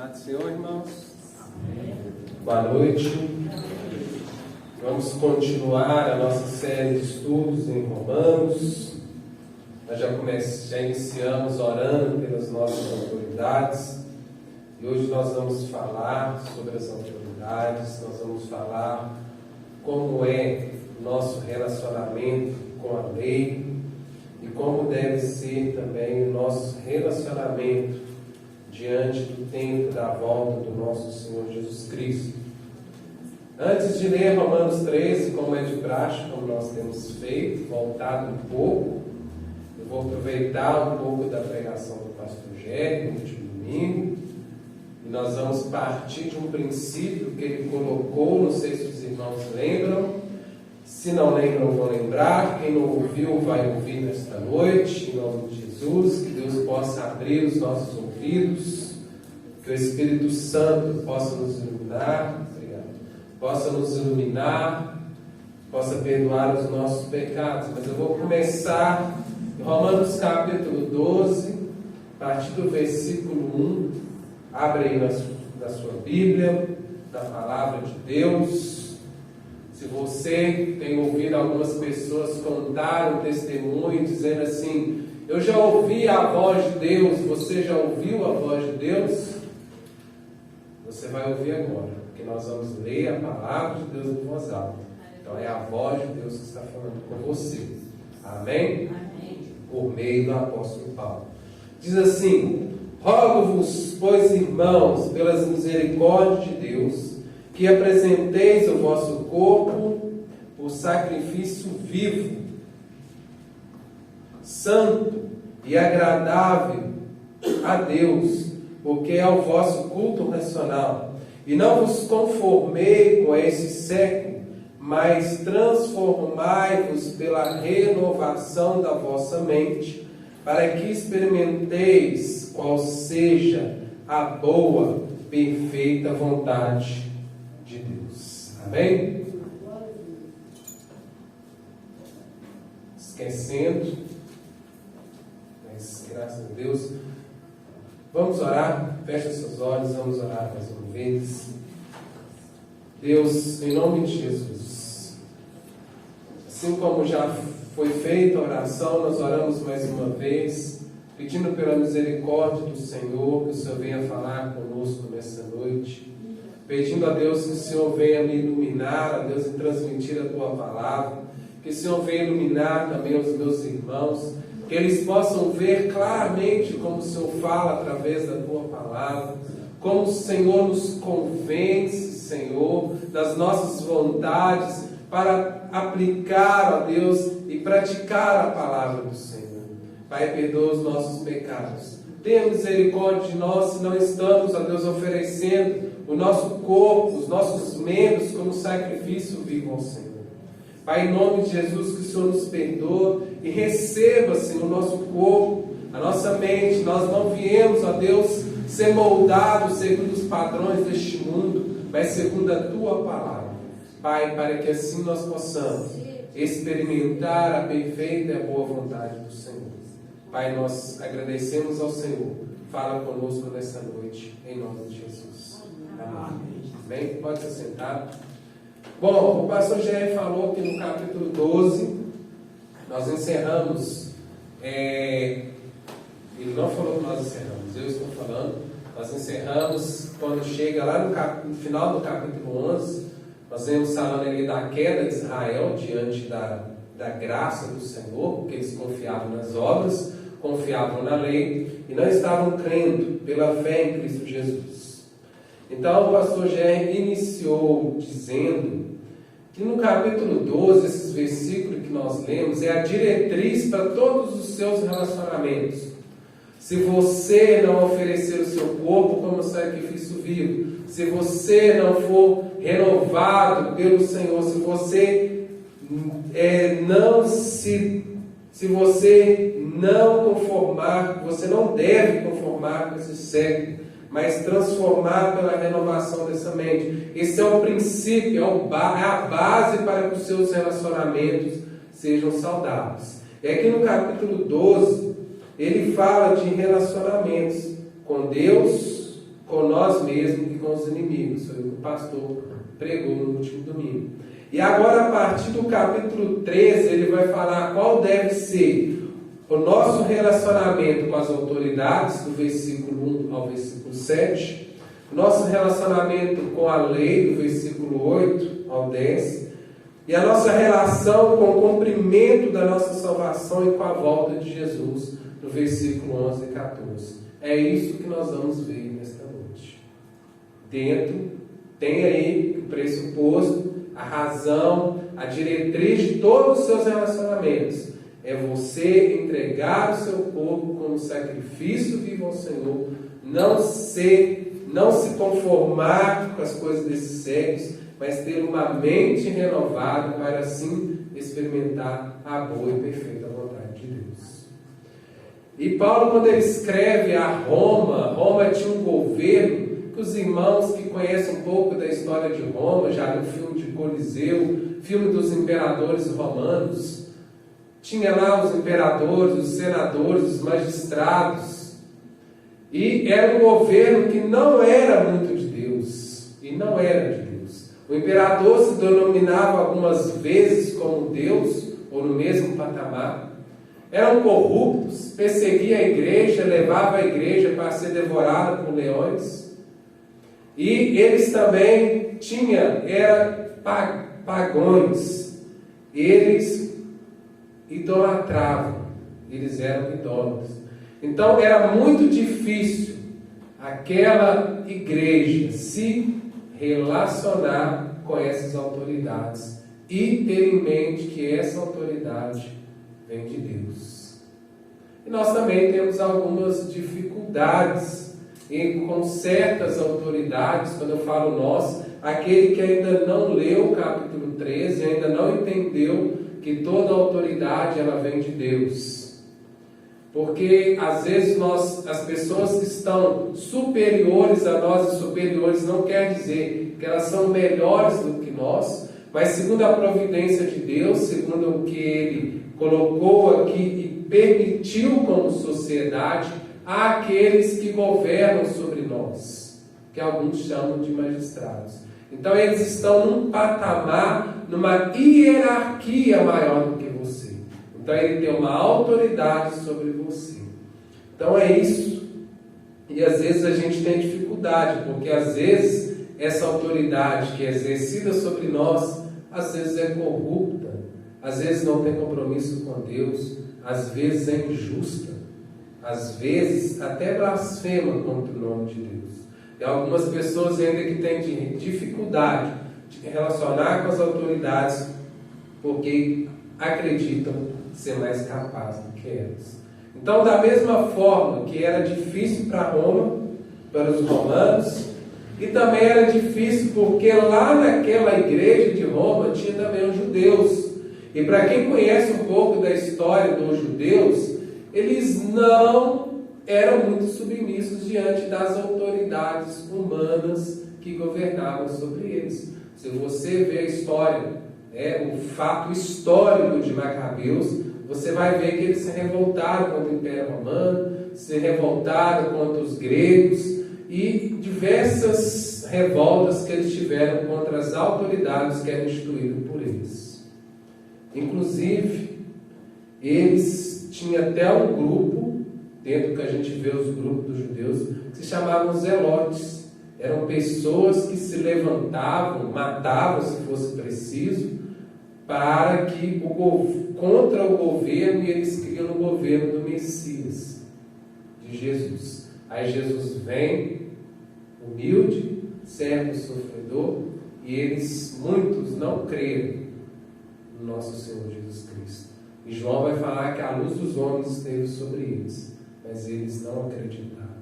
Paz do Senhor, irmãos. Amém. Boa noite. Vamos continuar a nossa série de estudos em Romanos. Nós já iniciamos orando pelas nossas autoridades. E hoje nós vamos falar sobre as autoridades. Nós vamos falar como é o nosso relacionamento com a lei e como deve ser também o nosso relacionamento diante do tempo da volta do nosso Senhor Jesus Cristo. Antes de ler Romanos 13, como é de praxe, como nós temos feito, voltado um pouco, eu vou aproveitar um pouco da pregação do pastor Gérry no último domingo, e nós vamos partir de um princípio que ele colocou, não sei se os irmãos lembram, se não lembram vão lembrar, quem não ouviu vai ouvir nesta noite, em nome de Jesus, que Deus possa abrir os nossos ouvidos, que o Espírito Santo possa nos iluminar, possa nos iluminar, possa perdoar os nossos pecados. Mas eu vou começar em Romanos capítulo 12, a partir do versículo 1, abre aí na sua Bíblia, na palavra de Deus. Se você tem ouvido algumas pessoas contar um testemunho dizendo assim: eu já ouvi a voz de Deus, você já ouviu a voz de Deus? Você vai ouvir agora, porque nós vamos ler a palavra de Deus em voz alta. Então é a voz de Deus que está falando com você. Amém? Amém. Por meio do apóstolo Paulo. Diz assim: rogo-vos, pois, irmãos, pelas misericórdias de Deus, que apresenteis o vosso corpo por sacrifício vivo, santo e agradável a Deus, porque é o vosso culto racional. E não vos conformei com esse século, mas transformai-vos pela renovação da vossa mente, para que experimenteis qual seja a boa, perfeita vontade de Deus. Amém? Esquecendo, mas graças a Deus, vamos orar. Feche seus olhos, vamos orar mais uma vez. Deus, em nome de Jesus, assim como já foi feita a oração, nós oramos mais uma vez, pedindo pela misericórdia do Senhor, que o Senhor venha falar conosco nessa noite, pedindo a Deus que o Senhor venha me iluminar, a Deus, e transmitir a Tua palavra, que o Senhor venha iluminar também os meus irmãos, que eles possam ver claramente como o Senhor fala através da Tua palavra, como o Senhor nos convence, Senhor, das nossas vontades, para aplicar, ó Deus, e praticar a palavra do Senhor. Pai, perdoa os nossos pecados. Tenha misericórdia de nós se não estamos, ó Deus, oferecendo o nosso corpo, os nossos membros como sacrifício vivo ao Senhor. Pai, em nome de Jesus, que o Senhor nos perdoe e receba, Senhor, o nosso corpo, a nossa mente. Nós não viemos, ó Deus, ser moldados segundo os padrões deste mundo, mas segundo a Tua palavra. Pai, para que assim nós possamos experimentar a perfeita e a boa vontade do Senhor. Pai, nós agradecemos ao Senhor. Fala conosco nessa noite, em nome de Jesus. Amém. Bem, pode se sentar. Bom, o pastor Gérry falou que no capítulo 12, nós encerramos, ele não falou que nós encerramos, eu estou falando, nós encerramos quando chega lá no final do capítulo 11, nós vemos falando ali da queda de Israel diante da graça do Senhor, porque eles confiavam nas obras, confiavam na lei e não estavam crendo pela fé em Cristo Jesus. Então o pastor Gérry iniciou dizendo que no capítulo 12, esses versículos que nós lemos, é a diretriz para todos os seus relacionamentos. Se você não oferecer o seu corpo como sacrifício vivo, se você não for renovado pelo Senhor, se você não conformar, você não deve conformar com esse século, mas transformar pela renovação dessa mente. Esse é o princípio, é a base para que os seus relacionamentos sejam saudáveis. E aqui no capítulo 12, ele fala de relacionamentos com Deus, com nós mesmos e com os inimigos. Foi o que o pastor pregou no último domingo. E agora, a partir do capítulo 13, ele vai falar qual deve ser o nosso relacionamento com as autoridades, do versículo 1 ao versículo 7, nosso relacionamento com a lei, do versículo 8 ao 10, e a nossa relação com o cumprimento da nossa salvação e com a volta de Jesus, no versículo 11 e 14. É isso que nós vamos ver nesta noite. Dentro, tem aí o pressuposto, a razão, a diretriz de todos os seus relacionamentos. É você entregar o seu corpo como sacrifício vivo ao Senhor, não se conformar com as coisas desses séculos, mas ter uma mente renovada para assim experimentar a boa e perfeita vontade de Deus. E Paulo, quando ele escreve a Roma tinha um governo que os irmãos que conhecem um pouco da história de Roma, já viram filme de Coliseu, filme dos imperadores romanos, tinha lá os imperadores, os senadores, os magistrados, e era um governo que não era muito de Deus, e não era de Deus. O imperador se denominava algumas vezes como Deus, ou no mesmo patamar. Eram corruptos, perseguia a igreja, levava a igreja para ser devorada por leões. E eles também eram pagões. Eles idolatravam, eles eram idólatras. Então era muito difícil aquela igreja se relacionar com essas autoridades e ter em mente que essa autoridade vem de Deus. E nós também temos algumas dificuldades com certas autoridades. Quando eu falo nós, aquele que ainda não leu o capítulo 13, ainda não entendeu que toda autoridade ela vem de Deus. Porque às vezes as pessoas que estão superiores a nós, e superiores não quer dizer que elas são melhores do que nós, mas segundo a providência de Deus, segundo o que Ele colocou aqui e permitiu como sociedade, há aqueles que governam sobre nós, que alguns chamam de magistrados. Então eles estão num patamar, numa hierarquia maior do que você. Então ele tem uma autoridade sobre você. Então é isso. E às vezes a gente tem dificuldade, porque às vezes essa autoridade que é exercida sobre nós, às vezes é corrupta, às vezes não tem compromisso com Deus, às vezes é injusta, às vezes até blasfema contra o nome de Deus. E algumas pessoas ainda que têm dificuldade de relacionar com as autoridades porque acreditam ser mais capazes do que elas. Então, da mesma forma que era difícil para Roma, para os romanos, e também era difícil porque lá naquela igreja de Roma tinha também os judeus. E para quem conhece um pouco da história dos judeus, eles não eram muito submissos diante das autoridades humanas que governavam sobre eles. Se você vê a história, o fato histórico de Macabeus, você vai ver que eles se revoltaram contra o Império Romano, se revoltaram contra os gregos e diversas revoltas que eles tiveram contra as autoridades que eram instituídas por eles. Inclusive, eles tinham até um grupo, dentro do que a gente vê os grupos dos judeus, que se chamavam zelotes. Eram pessoas que se levantavam, matavam se fosse preciso, para que contra o governo, e eles criam o governo do Messias, de Jesus. Aí Jesus vem, humilde, servo sofredor, e muitos não creram no nosso Senhor Jesus Cristo. E João vai falar que a luz dos homens esteve sobre eles, mas eles não acreditaram.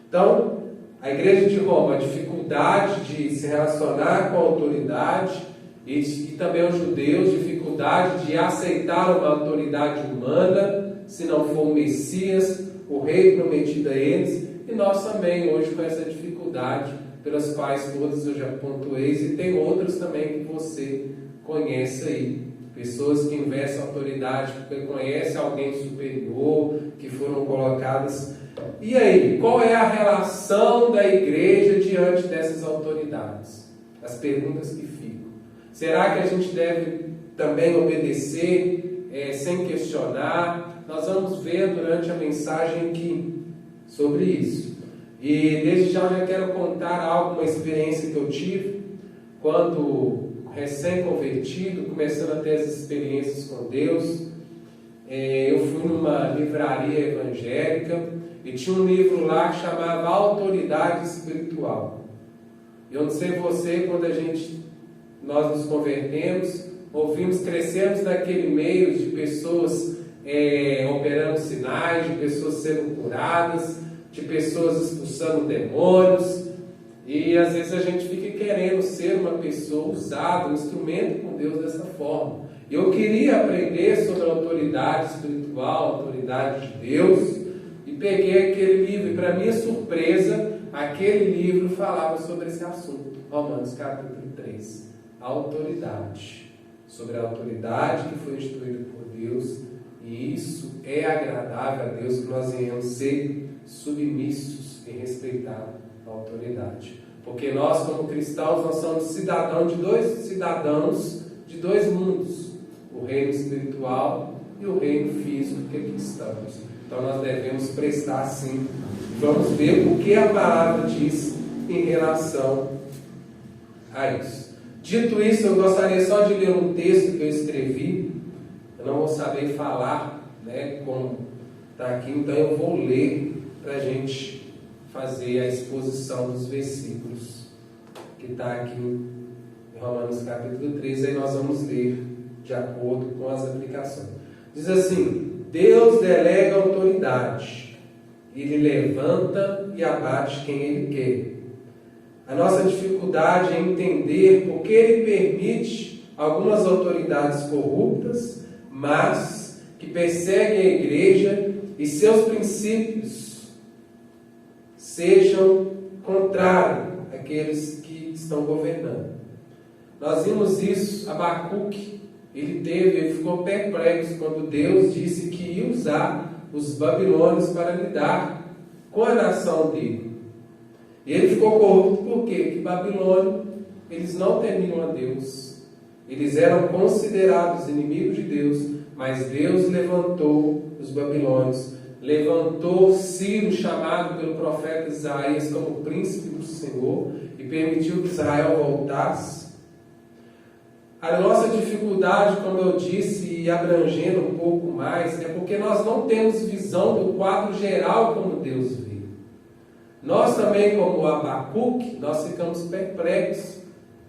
Então, a igreja de Roma, a dificuldade de se relacionar com a autoridade, e também os judeus, dificuldade de aceitar uma autoridade humana, se não for o Messias, o rei prometido a eles, e nós também hoje com essa dificuldade, pelas quais todas eu já pontuei, e tem outras também que você conhece aí. Pessoas que investem autoridade porque conhecem alguém superior, que foram colocadas E aí, qual é a relação da igreja diante dessas autoridades? As perguntas que ficam. Será que a gente deve também obedecer sem questionar? Nós vamos ver durante a mensagem aqui sobre isso. E desde já eu já quero contar algo, uma experiência que eu tive quando recém-convertido, começando a ter as experiências com Deus. Eu fui numa livraria evangélica e tinha um livro lá que chamava Autoridade Espiritual. Eu não sei você, quando nós nos convertemos, ouvimos, crescemos naquele meio de pessoas operando sinais, de pessoas sendo curadas, de pessoas expulsando demônios, e às vezes a gente fica querendo ser uma pessoa usada, um instrumento com Deus dessa forma. Eu queria aprender sobre a autoridade espiritual, a autoridade de Deus, e peguei aquele livro, e para minha surpresa, aquele livro falava sobre esse assunto. Romanos capítulo 3, autoridade, sobre a autoridade que foi instituída por Deus, e isso é agradável a Deus, que nós venhamos ser submissos e respeitar a autoridade. Porque nós, como cristãos, nós somos cidadãos de dois mundos, o reino espiritual e o reino físico que aqui estamos. Então nós devemos prestar sim. Vamos ver o que a palavra diz em relação a isso. Dito isso, eu gostaria só de ler um texto que eu escrevi. Eu não vou saber falar, como está aqui, então eu vou ler para a gente fazer a exposição dos versículos que está aqui em Romanos capítulo 3, aí nós vamos ler de acordo com as aplicações. Diz assim: Deus delega autoridade, Ele levanta e abate quem Ele quer. A nossa dificuldade é entender por que Ele permite algumas autoridades corruptas, mas que perseguem a igreja e seus princípios sejam contrários àqueles que estão governando. Nós vimos isso, Abacuque, ele ficou perplexo quando Deus disse que ia usar os babilônios para lidar com a nação dele. E ele ficou corrupto por quê? Que Babilônia, eles não temiam a Deus. Eles eram considerados inimigos de Deus, mas Deus levantou os babilônios, levantou Ciro, chamado pelo profeta Isaías como príncipe do Senhor, e permitiu que Israel voltasse. A nossa dificuldade, como eu disse, e abrangendo um pouco mais, é porque nós não temos visão do quadro geral como Deus vê. Nós também, como Abacuque, nós ficamos perplexos.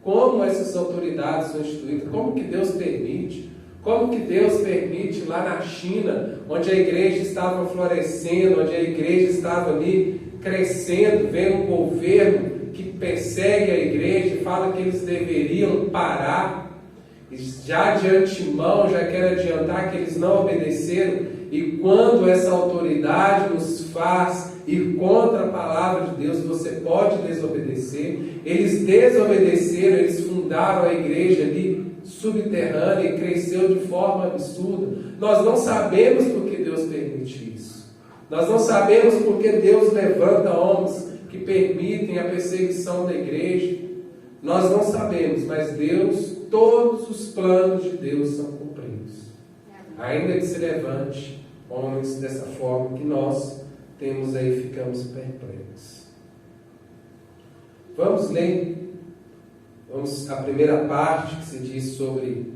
Como essas autoridades são instituídas, como que Deus permite, como que Deus permite lá na China, onde a igreja estava florescendo, onde a igreja estava ali crescendo, vendo um governo que persegue a igreja e fala que eles deveriam parar. Já de antemão, já quero adiantar que eles não obedeceram, e quando essa autoridade nos faz ir contra a palavra de Deus, você pode desobedecer. Eles desobedeceram, eles fundaram a igreja ali subterrânea e cresceu de forma absurda. Nós não sabemos por que Deus permite isso. Nós não sabemos por que Deus levanta homens que permitem a perseguição da igreja. Nós não sabemos, mas Deus, todos os planos de Deus são cumpridos. Ainda que se levante homens dessa forma que nós temos aí, ficamos perplexos. Vamos ler. Vamos à primeira parte, que se diz sobre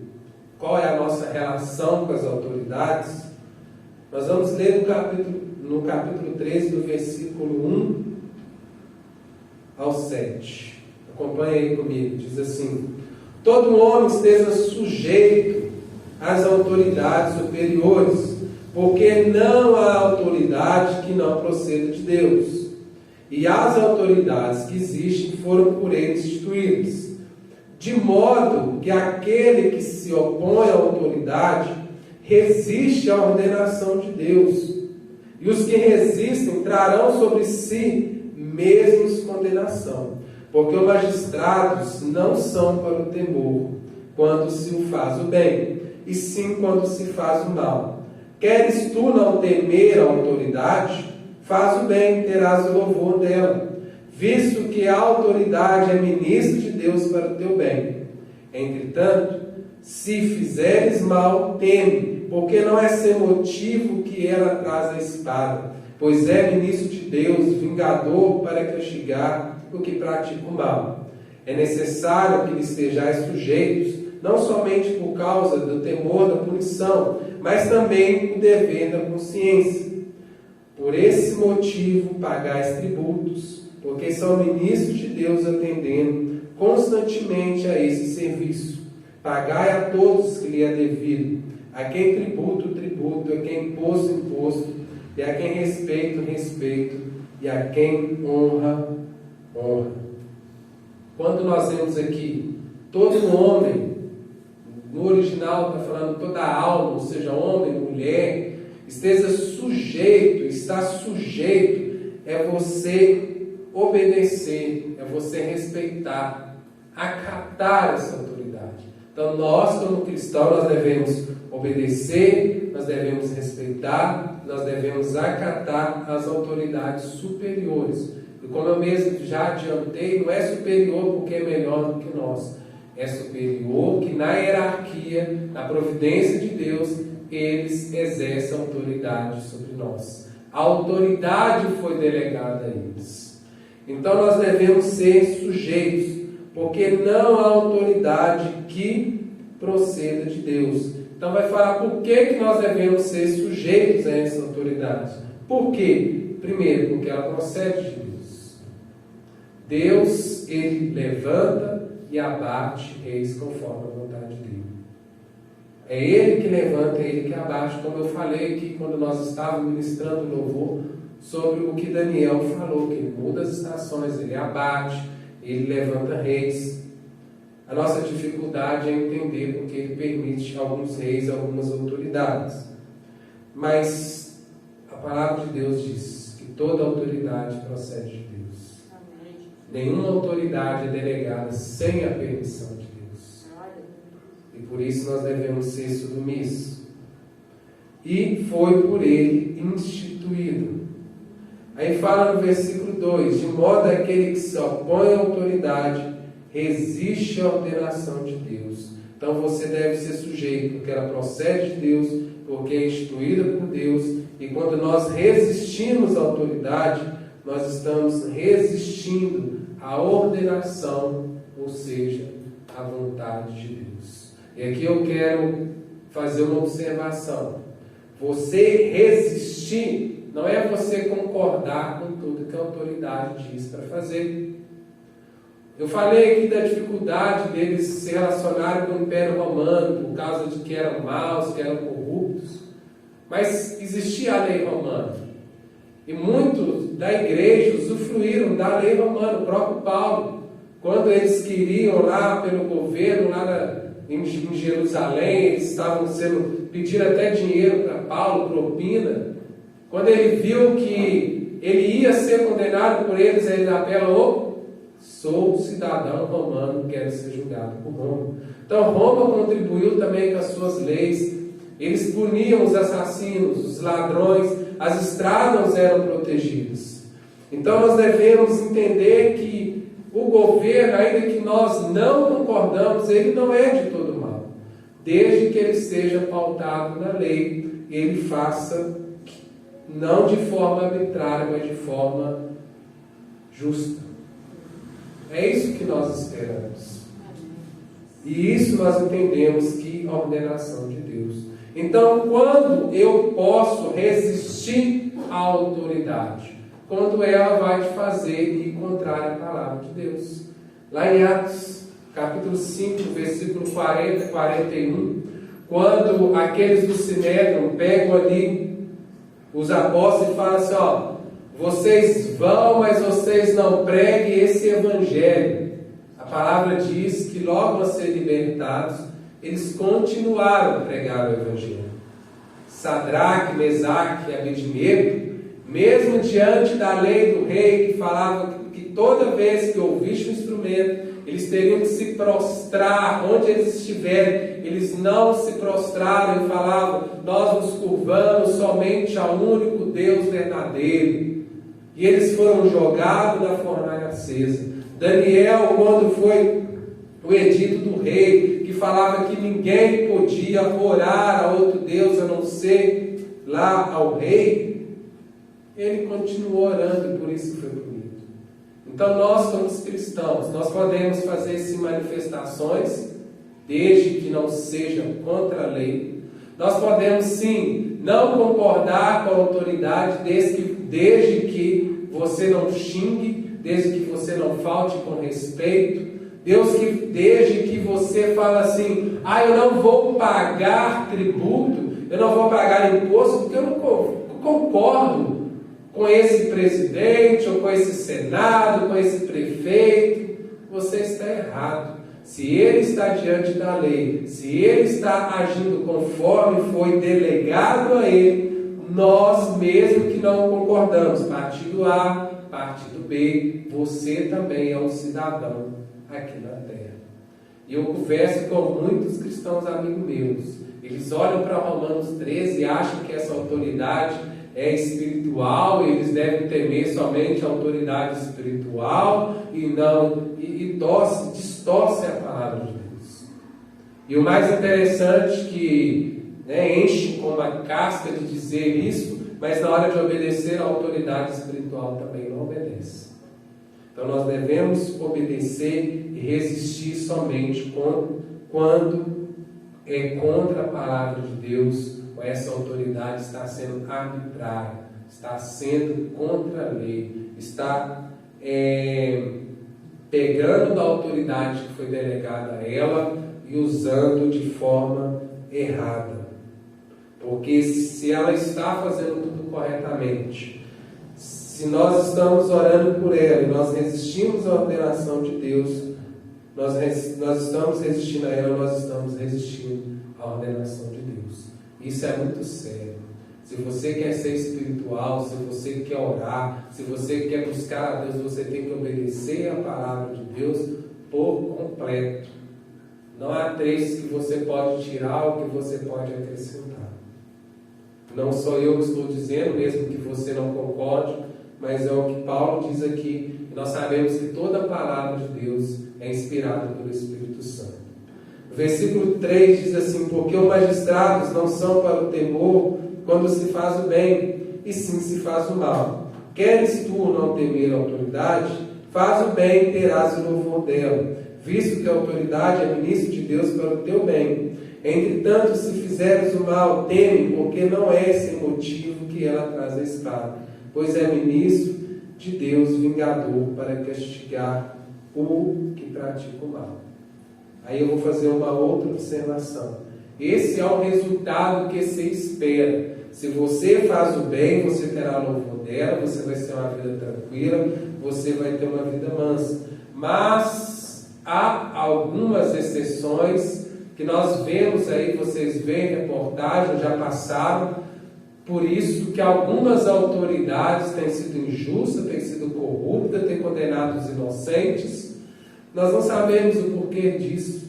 qual é a nossa relação com as autoridades. Nós vamos ler no capítulo 13, do versículo 1 ao 7. Acompanhe aí comigo. Diz assim: todo homem esteja sujeito às autoridades superiores, porque não há autoridade que não proceda de Deus. E as autoridades que existem foram por ele instituídas. De modo que aquele que se opõe à autoridade resiste à ordenação de Deus. E os que resistem trarão sobre si mesmos condenação. Porque os magistrados não são para o temor, quando se o faz o bem, e sim quando se faz o mal. Queres tu não temer a autoridade? faz o bem, terás o louvor dela, visto que a autoridade é ministro de Deus para o teu bem. Entretanto, se fizeres mal, teme, porque não é sem motivo que ela traz a espada, pois é ministro de Deus, vingador para castigar o que pratica o mal. É necessário que lhe estejais sujeitos, não somente por causa do temor da punição, mas também o dever da consciência. Por esse motivo pagais tributos, porque são ministros de Deus atendendo constantemente a esse serviço. Pagai a todos que lhe é devido, a quem tributo, tributo, a quem imposto, imposto, e a quem respeito, respeito, e a quem honra, honra. Quando nós vemos aqui, todo homem, no original está falando toda a alma, ou seja, homem, mulher, esteja sujeito, está sujeito, é você obedecer, é você respeitar, acatar essa autoridade. Então nós, como cristãos, nós devemos obedecer, nós devemos respeitar, nós devemos acatar as autoridades superiores. E como eu mesmo já adiantei, não é superior porque é melhor do que nós. É superior que na hierarquia, na providência de Deus, eles exercem autoridade sobre nós. A autoridade foi delegada a eles. Então nós devemos ser sujeitos, porque não há autoridade que proceda de Deus. Então vai falar por que nós devemos ser sujeitos a essa autoridade. Por quê? Primeiro, porque ela procede de Deus. Deus, Ele levanta e abate reis conforme a vontade dele. É Ele que levanta, é Ele que abate, como eu falei aqui quando nós estávamos ministrando louvor, sobre o que Daniel falou, que ele muda as estações, ele abate, ele levanta reis. A nossa dificuldade é entender porque ele permite alguns reis, algumas autoridades. Mas a palavra de Deus diz que toda autoridade procede de Deus. Amém. Nenhuma autoridade é delegada sem a permissão de Deus. E por isso nós devemos ser submissos. E foi por ele instituído. Aí fala no versículo 2, de modo aquele que se opõe à autoridade resiste à ordenação de Deus. Então você deve ser sujeito, porque ela procede de Deus, porque é instituída por Deus, e quando nós resistimos à autoridade, nós estamos resistindo à ordenação, ou seja, à vontade de Deus. E aqui eu quero fazer uma observação. Você resistir não é você concordar com tudo que a autoridade diz para fazer. Eu falei aqui da dificuldade deles se relacionarem com o Império Romano, por causa de que eram maus, que eram corruptos. Mas existia a lei romana. E muitos da igreja usufruíram da lei romana, o próprio Paulo. Quando eles queriam lá pelo governo, lá em Jerusalém, eles estavam pedindo até dinheiro para Paulo, propina. Quando ele viu que ele ia ser condenado por eles, ele apelou: sou cidadão romano, quero ser julgado por Roma. Então Roma contribuiu também com as suas leis. Eles puniam os assassinos, os ladrões, as estradas eram protegidas. Então nós devemos entender que o governo, ainda que nós não concordamos, ele não é de todo mal. Desde que ele seja pautado na lei, ele faça não de forma arbitrária, mas de forma justa. É isso que nós esperamos. E isso nós entendemos que é a ordenação de Deus. Então, quando eu posso resistir à autoridade? Quando ela vai te fazer ir contrário à palavra de Deus. Lá em Atos, capítulo 5, versículo 40 e 41, quando aqueles do Sinédrio pegam ali os apóstolos e falam assim: ó, vocês vão, mas vocês não preguem esse evangelho. A palavra diz que logo a ser libertados, eles continuaram a pregar o evangelho. Sadraque, Mesaque e Abednego, mesmo diante da lei do rei, que falava que toda vez que ouvisse o instrumento, eles teriam que se prostrar onde eles estiverem. Eles não se prostraram e falavam: nós nos curvamos somente ao único Deus verdadeiro. e eles foram jogados na fornalha acesa. Daniel, quando foi o edito do rei, que falava que ninguém podia orar a outro Deus a não ser lá ao rei, ele continuou orando e por isso foi punido. Então nós, como cristãos, nós podemos fazer sim manifestações, desde que não sejam contra a lei. Nós podemos sim não concordar com a autoridade, desde que você não xingue, desde que você não falte com respeito. Desde que você fala assim, eu não vou pagar tributo, eu não vou pagar imposto, porque eu não concordo com esse presidente, ou com esse senado, com esse prefeito. Você está errado. Se ele está diante da lei, se ele está agindo conforme foi delegado a ele, nós mesmo que não concordamos, partido A, partido B, você também é um cidadão aqui na terra. E eu converso com muitos cristãos amigos meus. Eles olham para Romanos 13 e acham que essa autoridade é espiritual, e eles devem temer somente a autoridade espiritual e distorce a palavra de Deus. E o mais interessante que enche com uma casca de dizer isso, mas na hora de obedecer a autoridade espiritual também não obedece. Então nós devemos obedecer e resistir somente quando é contra a palavra de Deus, ou essa autoridade está sendo arbitrária, está sendo contra a lei, está pegando da autoridade que foi delegada a ela e usando de forma errada. Porque se ela está fazendo tudo corretamente, se nós estamos orando por ela e nós resistimos à ordenação de Deus, nós estamos resistindo a ela, nós estamos resistindo à ordenação de Deus. Isso é muito sério. Se você quer ser espiritual, se você quer orar, se você quer buscar a Deus, você tem que obedecer a palavra de Deus por completo. Não há trechos que você pode tirar ou que você pode acrescentar. Não sou eu que estou dizendo, mesmo que você não concorde, mas é o que Paulo diz aqui. Nós sabemos que toda a palavra de Deus é inspirada pelo Espírito Santo. O versículo 3 diz assim: porque os magistrados não são para o temor quando se faz o bem, e sim se faz o mal. Queres tu não temer a autoridade? Faz o bem e terás o louvor dela, visto que a autoridade é ministro de Deus para o teu bem. Entretanto, se fizeres o mal, teme, porque não é esse motivo que ela traz a espada, pois é ministro de Deus, vingador, para castigar o que pratica o mal. Aí eu vou fazer uma outra observação. Esse é o resultado que se espera. Se você faz o bem, você terá louvor dela, você vai ter uma vida tranquila, você vai ter uma vida mansa. Mas há algumas exceções que nós vemos aí, vocês veem reportagens, já passaram por isso, que algumas autoridades têm sido injustas, têm sido corruptas, têm condenado os inocentes. Nós não sabemos o porquê disso,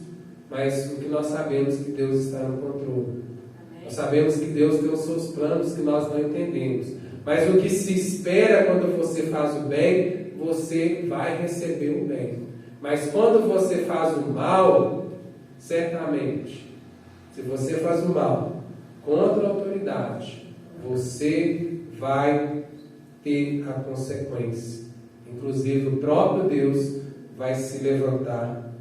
mas o que nós sabemos é que Deus está no controle. Nós sabemos que Deus tem os seus planos que nós não entendemos. Mas o que se espera quando você faz o bem, você vai receber o bem. Mas quando você faz o mal, certamente, se você faz o mal contra a autoridade, você vai ter a consequência. Inclusive o próprio Deus vai se levantar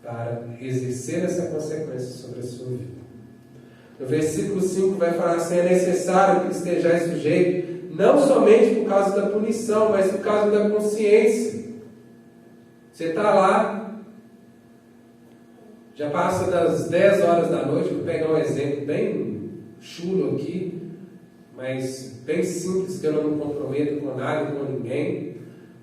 para exercer essa consequência sobre a sua vida. No versículo 5 vai falar assim: é necessário que estejais sujeito, não somente por causa da punição, mas por causa da consciência. Você está lá, já passa das 10 horas da noite, vou pegar um exemplo bem chulo aqui, mas bem simples, que eu não me comprometo com nada, com ninguém.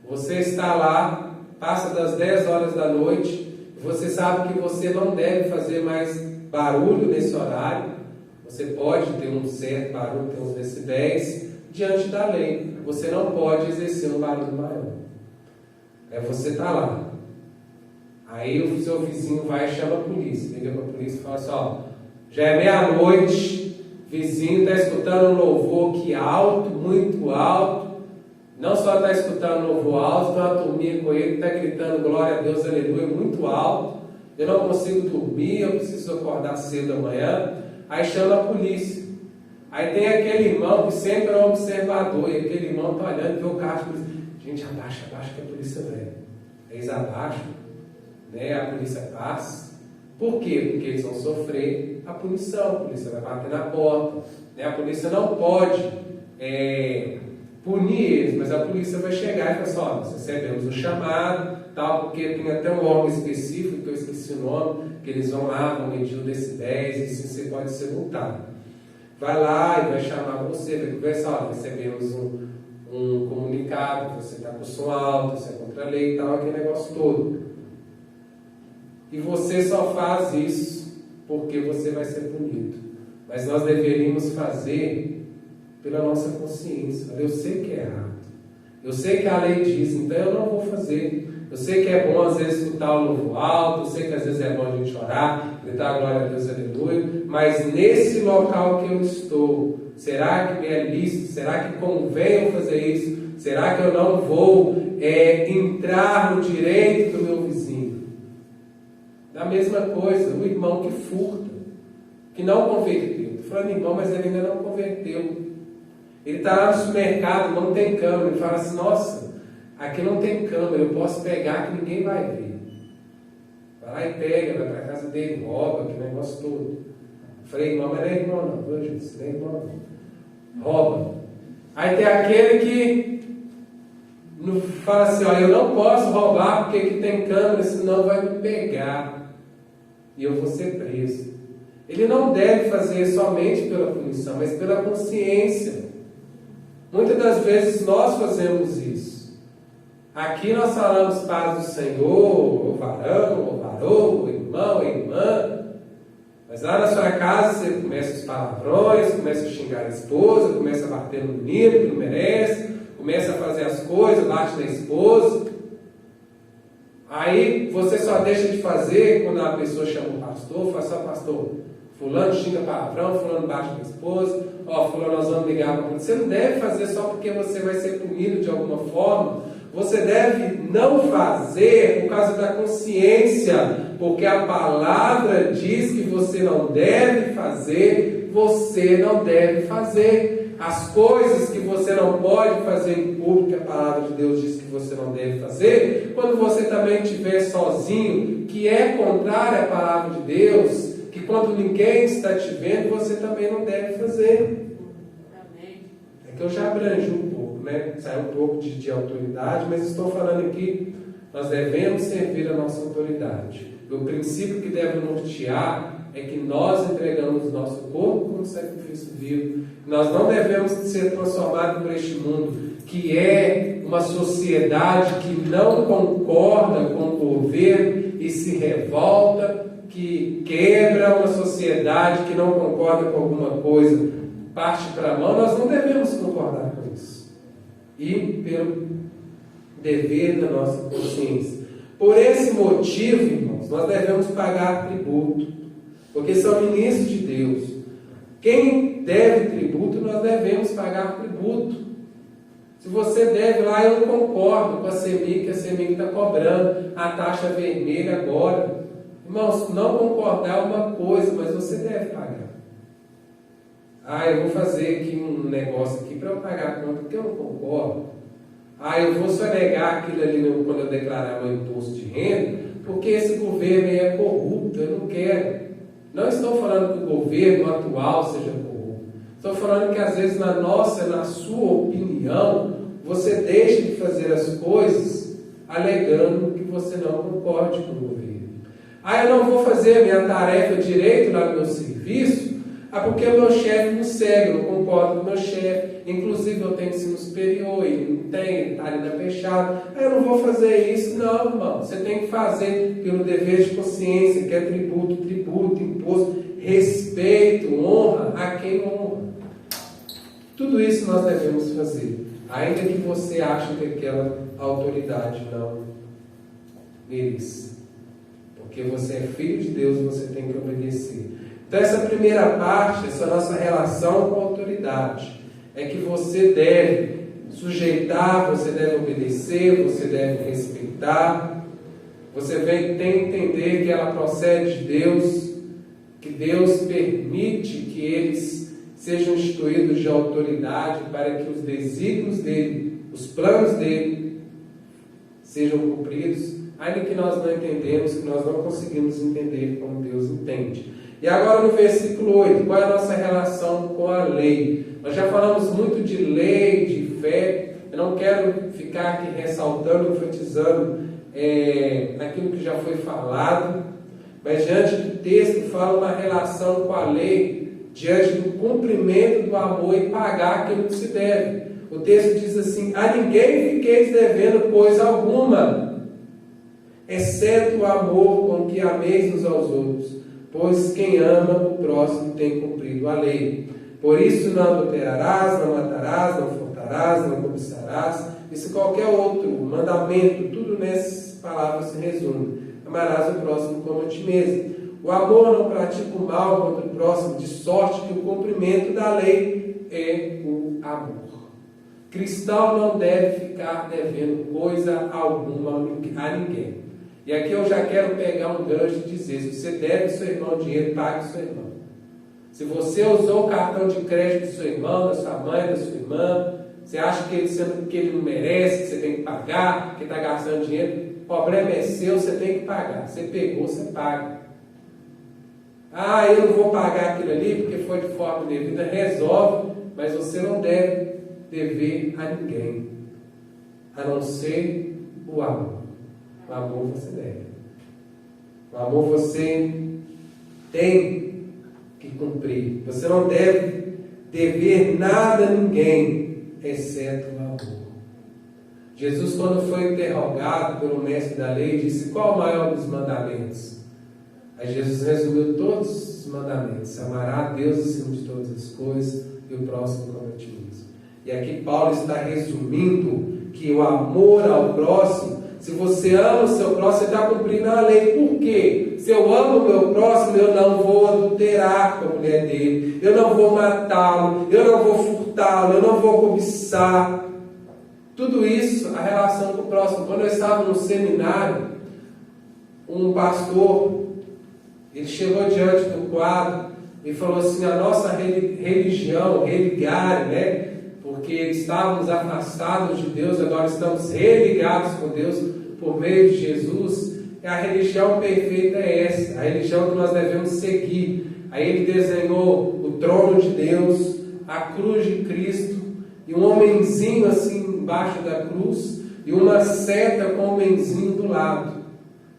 Você está lá, passa das 10 horas da noite, você sabe que você não deve fazer mais barulho nesse horário. Você pode ter um certo barulho, ter uns decibéis, diante da lei. Você não pode exercer um barulho maior. Aí você está lá. Aí o seu vizinho vai e chama a polícia. Liga para a polícia e fala assim: já é meia-noite, vizinho está escutando um louvor aqui alto, muito alto, Não só está escutando louvor alto, tem uma turminha com ele que está gritando glória a Deus, aleluia, muito alto. Eu não consigo dormir, eu preciso acordar cedo amanhã. Aí chama a polícia. Aí tem aquele irmão que sempre é um observador, e aquele irmão está olhando, vê o carro de polícia. Gente, abaixa que a polícia vem. Eles abaixam, né? A polícia passa. Por quê? Porque eles vão sofrer a punição. A polícia vai bater na porta, né? A polícia não pode punir eles, mas a polícia vai chegar e falar assim: ó, nós recebemos o chamado, tal, porque tem até um órgão específico, que eu esqueci o nome, que eles vão lá, vão medir o decibéis, e assim você pode ser multado. Vai lá e vai chamar você, vai conversar: ó, recebemos um comunicado, você está com som alto, você é contra a lei e tal, aquele negócio todo. E você só faz isso porque você vai ser punido. Mas nós deveríamos fazer pela nossa consciência. Eu sei que é errado. Eu sei que a lei diz, então eu não vou fazer. Eu sei que é bom às vezes escutar o louvor alto, eu sei que às vezes é bom a gente orar, gritar glória a Deus, aleluia, mas nesse local que eu estou, será que me é lícito? Será que convém eu fazer isso? Será que eu não vou entrar no direito do meu vizinho? Da mesma coisa, o irmão que furta, que não converteu. Estou falando irmão, mas ele ainda não converteu. Ele está lá no supermercado, não tem câmera, ele fala assim: nossa, aqui não tem câmera, eu posso pegar que ninguém vai ver. Vai lá e pega, vai para a casa dele, rouba, que negócio todo. Eu falei: irmão, mas não é irmão não, viu, gente? Isso não é irmão não. Rouba. Aí tem aquele que fala assim: olha, eu não posso roubar porque aqui tem câmera, senão vai me pegar e eu vou ser preso. Ele não deve fazer somente pela punição, mas pela consciência. Muitas das vezes nós fazemos isso. Aqui nós falamos paz do Senhor, o varão, o varô, o irmão, a irmã. Mas lá na sua casa você começa os palavrões, começa a xingar a esposa, começa a bater no menino que não merece, começa a fazer as coisas, bate na esposa. Aí você só deixa de fazer quando a pessoa chama o pastor, fala assim: pastor, fulano xinga palavrão, fulano bate na esposa, fulano nós vamos ligar para você. Você não deve fazer só porque você vai ser punido de alguma forma. Você deve não fazer por causa da consciência, porque a palavra diz que você não deve fazer, você não deve fazer. As coisas que você não pode fazer em público, a palavra de Deus diz que você não deve fazer. Quando você também estiver sozinho, que é contrário à palavra de Deus, que quando ninguém está te vendo, você também não deve fazer. É que eu já abrangi um pouco, né? Saiu um pouco de autoridade, mas estou falando aqui, nós devemos servir a nossa autoridade. O princípio que deve nortear é que nós entregamos nosso corpo como sacrifício vivo. Nós não devemos ser transformados por este mundo, que é uma sociedade que não concorda com o governo e se revolta, que quebra, uma sociedade que não concorda com alguma coisa, parte para a mão. Nós não devemos concordar com isso. E pelo dever da nossa consciência. Por esse motivo, irmãos, nós devemos pagar tributo, porque são ministros de Deus. Quem deve tributo, nós devemos pagar tributo. Se você deve lá, eu não concordo com a CEMIG, que a CEMIG está cobrando a taxa vermelha agora. Irmãos, não concordar é uma coisa, mas você deve pagar. Eu vou fazer aqui um negócio aqui para eu pagar a conta, porque eu não concordo. Eu vou sonegar aquilo ali quando eu declarar meu imposto de renda, porque esse governo aí é corrupto, eu não quero. Não estou falando que o governo atual seja corrupto. Estou falando que às vezes na sua opinião, você deixa de fazer as coisas alegando que você não concorde com o governo. Eu não vou fazer a minha tarefa direito lá no meu serviço, porque o meu chefe não segue, eu não concordo com o meu chefe. Inclusive eu tenho ensino superior, ele não tem, ele está ali na fechada. Eu não vou fazer isso. Não, irmão. Você tem que fazer pelo dever de consciência, que é tributo, imposto, respeito, honra a quem honra. Tudo isso nós devemos fazer, ainda que você ache que aquela autoridade não merece. Porque você é filho de Deus e você tem que obedecer. Então essa primeira parte, essa nossa relação com a autoridade, é que você deve sujeitar, você deve obedecer, você deve respeitar. Você tem que entender que ela procede de Deus, que Deus permite que eles sejam instituídos de autoridade para que os desígnios dele, os planos dele, sejam cumpridos, ainda que nós não entendemos, que nós não conseguimos entender como Deus entende. E agora no versículo 8, qual é a nossa relação com a lei? Nós já falamos muito de lei, de fé. Eu não quero ficar aqui ressaltando, enfatizando aquilo que já foi falado, mas diante do texto fala uma relação com a lei, diante do cumprimento do amor e pagar aquilo que se deve. O texto diz assim: a ninguém fiqueis devendo coisa alguma, exceto o amor com que ameis uns aos outros, pois quem ama o próximo tem cumprido a lei. Por isso não adulterarás, não matarás, não furtarás, não cobiçarás. Isso qualquer outro mandamento, tudo nessas palavras se resume. Amarás o próximo como a ti mesmo. O amor não pratica o mal contra o próximo, de sorte que o cumprimento da lei é o amor. Cristão não deve ficar devendo coisa alguma a ninguém. E aqui eu já quero pegar um gancho e dizer: se você deve seu irmão dinheiro, pague seu irmão. Se você usou o cartão de crédito do seu irmão, da sua mãe, da sua irmã, você acha que ele não merece, que você tem que pagar, que está gastando dinheiro, o problema é seu, você tem que pagar. Você pegou, você paga. Ah, eu não vou pagar aquilo ali porque foi de forma indevida. Resolve, mas você não deve dever a ninguém, a não ser o amor. O amor você deve. O amor você tem que cumprir. Você não deve dever nada a ninguém, exceto o amor. Jesus, quando foi interrogado pelo mestre da lei, disse: qual o maior dos mandamentos? Aí Jesus resumiu todos os mandamentos: amará a Deus acima de todas as coisas e o próximo como a ti mesmo. E aqui Paulo está resumindo que o amor ao próximo, se você ama o seu próximo, você está cumprindo a lei. Por quê? Se eu amo o meu próximo, eu não vou adulterar com a mulher dele, eu não vou matá-lo, eu não vou furtá-lo, eu não vou cobiçar. Tudo isso, a relação com o próximo. Quando eu estava no seminário, um pastor, ele chegou diante do quadro e falou assim: a nossa religião, religar, né? Porque estávamos afastados de Deus, agora estamos religados com Deus por meio de Jesus. A religião perfeita é essa, a religião que nós devemos seguir. Aí ele desenhou o trono de Deus, a cruz de Cristo, e um homenzinho assim embaixo da cruz, e uma seta com um homenzinho do lado.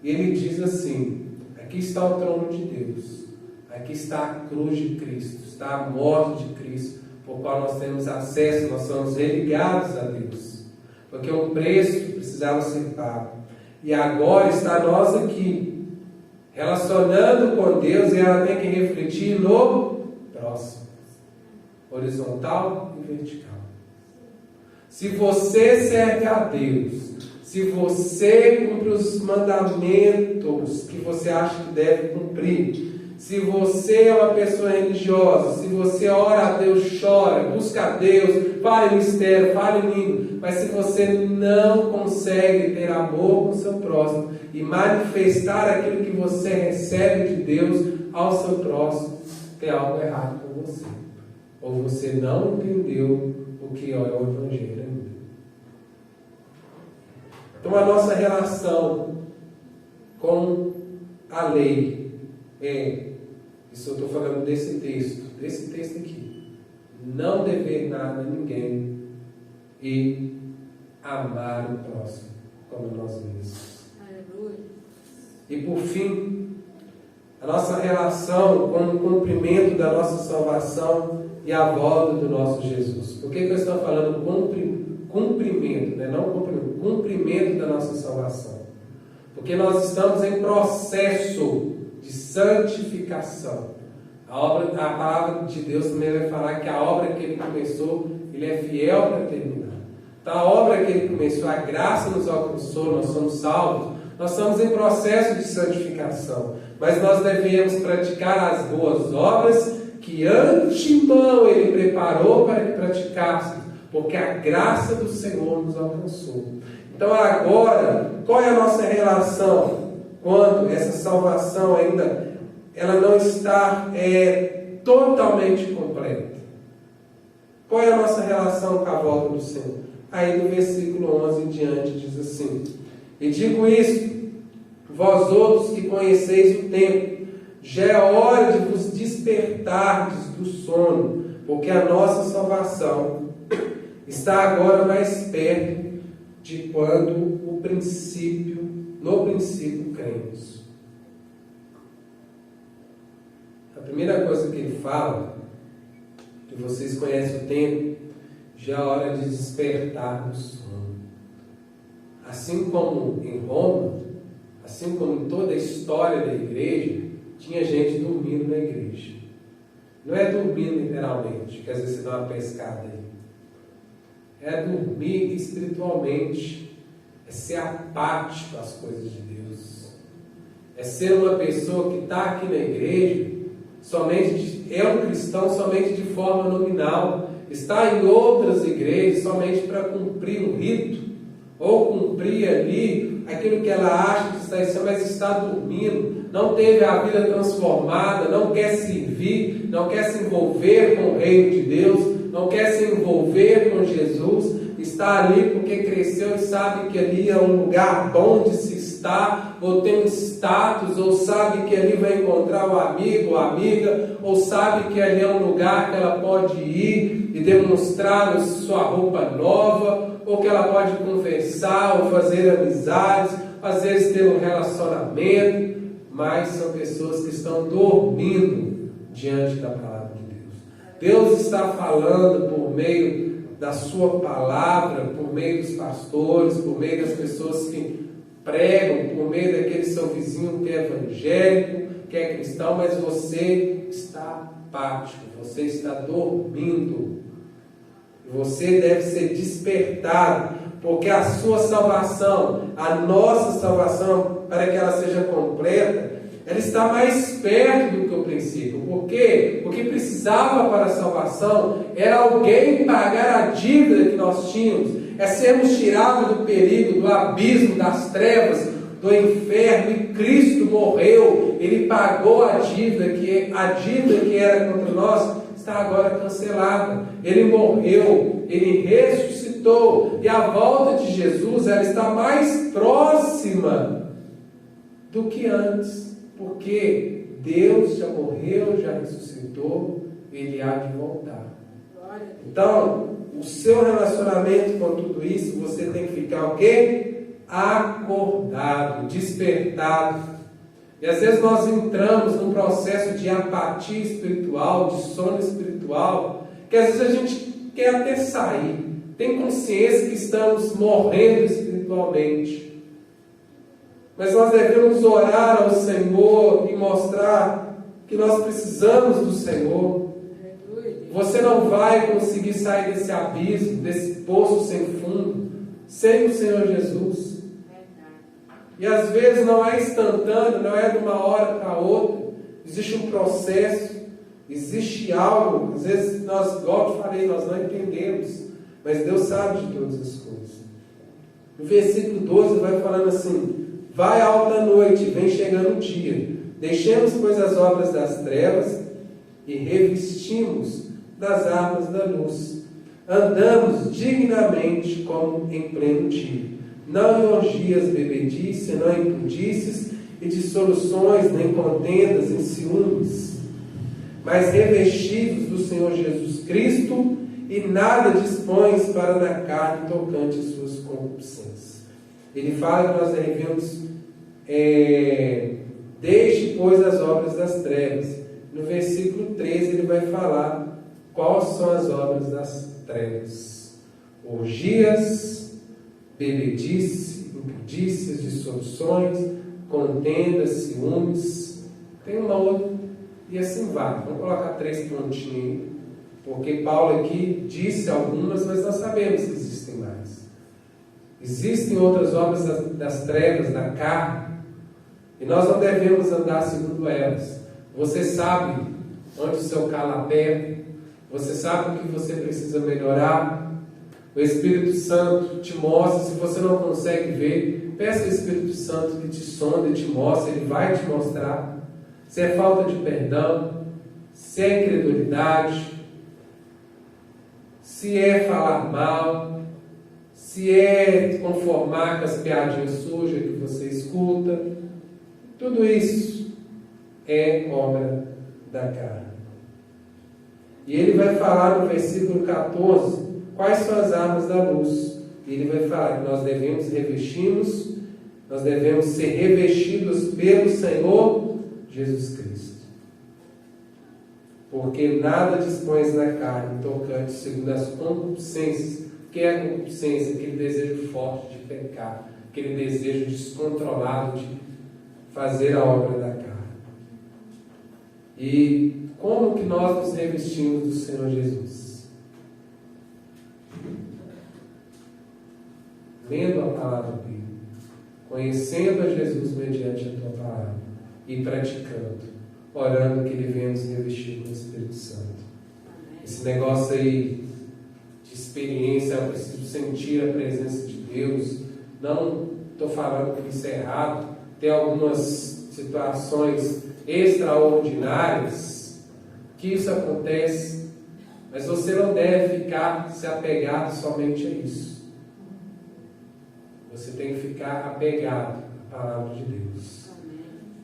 E ele diz assim: aqui está o trono de Deus, aqui está a cruz de Cristo, está a morte de Cristo, por qual nós temos acesso, nós somos religados a Deus, porque um preço precisava ser pago. E agora está nós aqui, relacionando com Deus, e ela tem que refletir no próximo, horizontal e vertical. Se você serve a Deus, se você cumpre os mandamentos que você acha que deve cumprir, se você é uma pessoa religiosa, se você ora a Deus, chora, busca a Deus, fala em mistério, fala em língua, mas se você não consegue ter amor com o seu próximo e manifestar aquilo que você recebe de Deus ao seu próximo, tem algo errado com você. Ou você não entendeu o que é o Evangelho ainda. Então a nossa relação com a lei isso eu estou falando desse texto aqui: não dever nada a ninguém e amar o próximo como nós mesmos. Aleluia. E por fim, a nossa relação com o cumprimento da nossa salvação e a volta do nosso Jesus. Por que eu estou falando cumprimento, né? Não cumprimento, cumprimento da nossa salvação? Porque nós estamos em processo de santificação. A palavra de Deus também vai falar que a obra que Ele começou, Ele é fiel para terminar. Então a obra que Ele começou, a graça nos alcançou, nós somos salvos, nós estamos em processo de santificação, mas nós devemos praticar as boas obras que antemão Ele preparou para que praticássemos, porque a graça do Senhor nos alcançou. Então agora, qual é a nossa relação quando essa salvação ainda ela não está totalmente completa? Qual é a nossa relação com a volta do Senhor? Aí no versículo 11 em diante diz assim: e digo isto, vós outros que conheceis o tempo, já é hora de vos despertardes do sono, porque a nossa salvação está agora mais perto de quando no princípio cremos. A primeira coisa que ele fala, que vocês conhecem o tempo, já é hora de despertar do sono. Assim como em Roma, assim como em toda a história da igreja, tinha gente dormindo na igreja. Não é dormindo literalmente, que às vezes você dá uma pescada aí. É dormir espiritualmente, é ser apático às coisas de Deus, é ser uma pessoa que está aqui na igreja, é um cristão somente de forma nominal, está em outras igrejas somente para cumprir um rito, ou cumprir ali aquilo que ela acha que está em, mas está dormindo, não teve a vida transformada, não quer servir, não quer se envolver com o reino de Deus, não quer se envolver com Jesus, está ali porque cresceu e sabe que ali é um lugar bom de se estar, ou tem um status, ou sabe que ali vai encontrar o amigo ou amiga, ou sabe que ali é um lugar que ela pode ir e demonstrar sua roupa nova, ou que ela pode conversar, ou fazer amizades, às vezes ter um relacionamento, mas são pessoas que estão dormindo diante da palavra de Deus. Deus está falando por meio da sua palavra, por meio dos pastores, por meio das pessoas que pregam, por meio daquele seu vizinho que é evangélico, que é cristão, mas você está apático, você está dormindo. Você deve ser despertado, porque a sua salvação, a nossa salvação, para que ela seja completa, ela está mais perto do que o princípio. Por quê? O que precisava para a salvação era alguém pagar a dívida que nós tínhamos, é sermos tirados do perigo, do abismo, das trevas, do inferno, e Cristo morreu, Ele pagou a dívida que era contra nós, está agora cancelada. Ele morreu, Ele ressuscitou, e a volta de Jesus ela está mais próxima do que antes, porque Deus já morreu, já ressuscitou, Ele há de voltar. Então, o seu relacionamento com tudo isso, você tem que ficar o quê? Acordado, despertado. E às vezes nós entramos num processo de apatia espiritual, de sono espiritual, que às vezes a gente quer até sair, tem consciência que estamos morrendo espiritualmente, mas nós devemos orar ao Senhor e mostrar que nós precisamos do Senhor. Você não vai conseguir sair desse abismo, desse poço sem fundo, sem o Senhor Jesus. E às vezes não é instantâneo, não é de uma hora para outra. Existe um processo, existe algo. Às vezes nós, igual eu falei, nós não entendemos, mas Deus sabe de todas as coisas. No versículo 12 vai falando assim: vai alta noite, vem chegando o dia. Deixemos, pois, as obras das trevas e revestimos das armas da luz. Andamos dignamente como em pleno dia, não em orgias, bebedice, não em imundícies e dissoluções, nem contendas, em ciúmes, mas revestidos do Senhor Jesus Cristo, e nada dispões para na carne tocante às suas concupiscências. Ele fala que nós devemos deixe, pois, as obras das trevas. No versículo 13 ele vai falar quais são as obras das trevas: orgias, bebedice, impudícias, dissoluções, contendas, ciúmes. Tem uma outra, e assim vai. Vamos colocar 3 pontinhos aí, porque Paulo aqui disse algumas, mas nós sabemos que existem mais. Existem outras obras das trevas, da carne, e nós não devemos andar segundo elas. Você sabe onde o seu calo aperta, você sabe o que você precisa melhorar, O Espírito Santo te mostra. Se você não consegue ver, peça ao Espírito Santo que te sonda e te mostre. Ele vai te mostrar se é falta de perdão, se é incredulidade, se é falar mal, se é conformar com as piadinhas sujas que você escuta. Tudo isso é obra da carne. E ele vai falar no versículo 14 quais são as armas da luz. E ele vai falar que nós devemos ser revestidos pelo Senhor Jesus Cristo. Porque nada dispões na carne tocante segundo as concupiscências. O que é a concupiscência? Aquele desejo forte de pecar, aquele desejo descontrolado de fazer a obra da carne. E como que nós nos revestimos do Senhor Jesus? Lendo a palavra dele, conhecendo a Jesus mediante a tua palavra e praticando, orando que ele venha nos revestir com o Espírito Santo. Esse negócio aí de experiência, eu preciso sentir a presença de Deus. Não estou falando que isso é errado. Tem algumas situações extraordinárias que isso acontece, mas você não deve ficar se apegado somente a isso. Você tem que ficar apegado à palavra de Deus.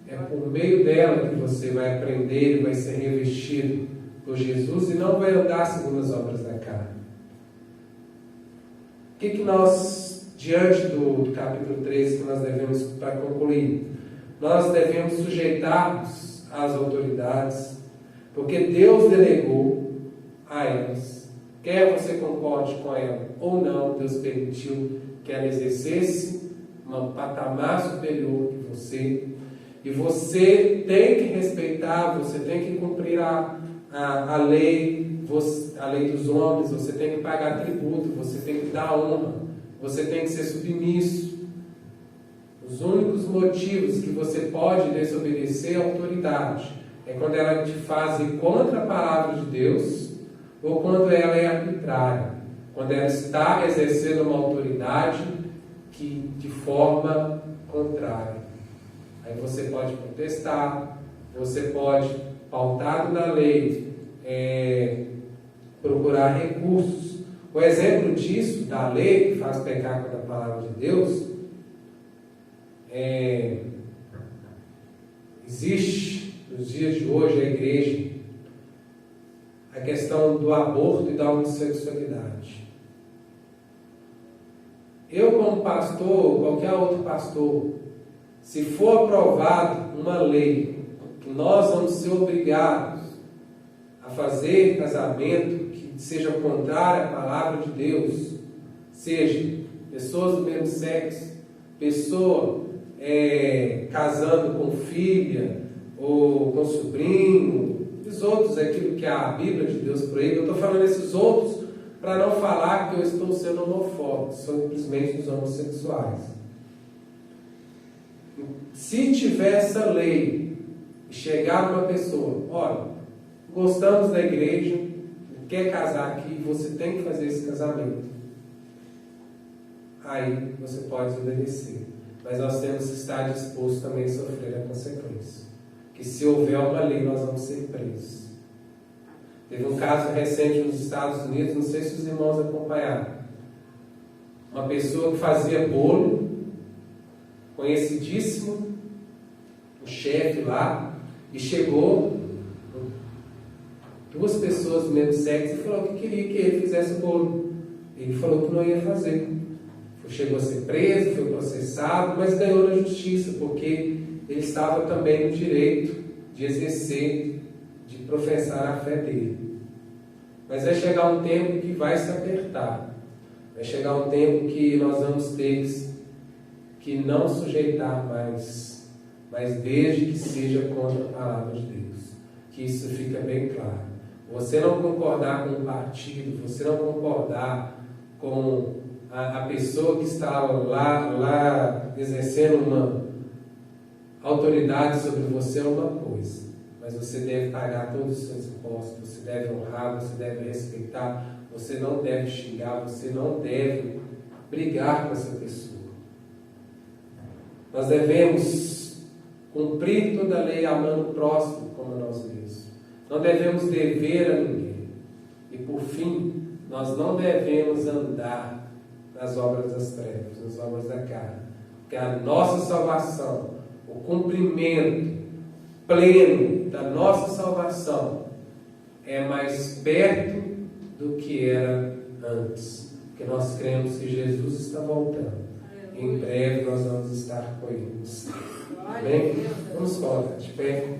É por meio dela que você vai aprender e vai ser revestido por Jesus e não vai andar segundo as obras da carne. O que nós, diante do capítulo 13, que nós devemos, para concluir, nós devemos sujeitar-nos às autoridades, porque Deus delegou a elas. Quer você concorde com ela ou não, Deus permitiu que ela exercesse um patamar superior que você. E você tem que respeitar, você tem que cumprir a lei, a lei dos homens, você tem que pagar tributo, você tem que dar honra, você tem que ser submisso. Os únicos motivos que você pode desobedecer à autoridade é quando ela te faz ir contra a palavra de Deus ou quando ela é arbitrária, quando ela está exercendo uma autoridade que de forma contrária. Aí você pode protestar, você pode, pautado na lei, procurar recursos. O exemplo disso, da lei que faz pecar contra a palavra de Deus, existe nos dias de hoje a igreja a questão do aborto e da homossexualidade. Eu, como pastor, qualquer outro pastor, se for aprovado uma lei que nós vamos ser obrigados a fazer casamento que seja contrário à palavra de Deus, seja pessoas do mesmo sexo, pessoa casando com filha ou com sobrinho, os outros, aquilo que a Bíblia de Deus proíbe. Eu estou falando esses outros para não falar que eu estou sendo homofóbico, simplesmente dos homossexuais. Se tiver essa lei e chegar uma pessoa, olha, gostamos da igreja, quer casar aqui, você tem que fazer esse casamento, aí você pode obedecer. Mas nós temos que estar dispostos também a sofrer a consequência. Que se houver uma lei, nós vamos ser presos. Teve um caso recente nos Estados Unidos, não sei se os irmãos acompanharam. Uma pessoa que fazia bolo, conhecidíssimo, o chefe lá, e chegou duas pessoas do mesmo sexo e falou que queria que ele fizesse o bolo. Ele falou que não ia fazer. Chegou a ser preso, foi processado, mas ganhou na justiça, porque ele estava também no direito de exercer, de professar a fé dele. Mas vai chegar um tempo que vai se apertar. Vai chegar um tempo que nós vamos ter que não sujeitar mais, mas desde que seja contra a palavra de Deus. Que isso fica bem claro. Você não concordar com o partido, você não concordar com a pessoa que está lá exercendo uma autoridade sobre você é uma coisa, mas você deve pagar todos os seus impostos, você deve honrar, você deve respeitar, você não deve xingar, você não deve brigar com essa pessoa. Nós devemos cumprir toda a lei amando o próximo como a nós mesmos. Não devemos dever a ninguém. E por fim, nós não devemos andar nas obras das trevas, nas obras da carne. Porque a nossa salvação, o cumprimento pleno da nossa salvação é mais perto do que era antes. Porque nós cremos que Jesus está voltando. Em breve nós vamos estar com Ele. Amém? Vamos colocar de pé.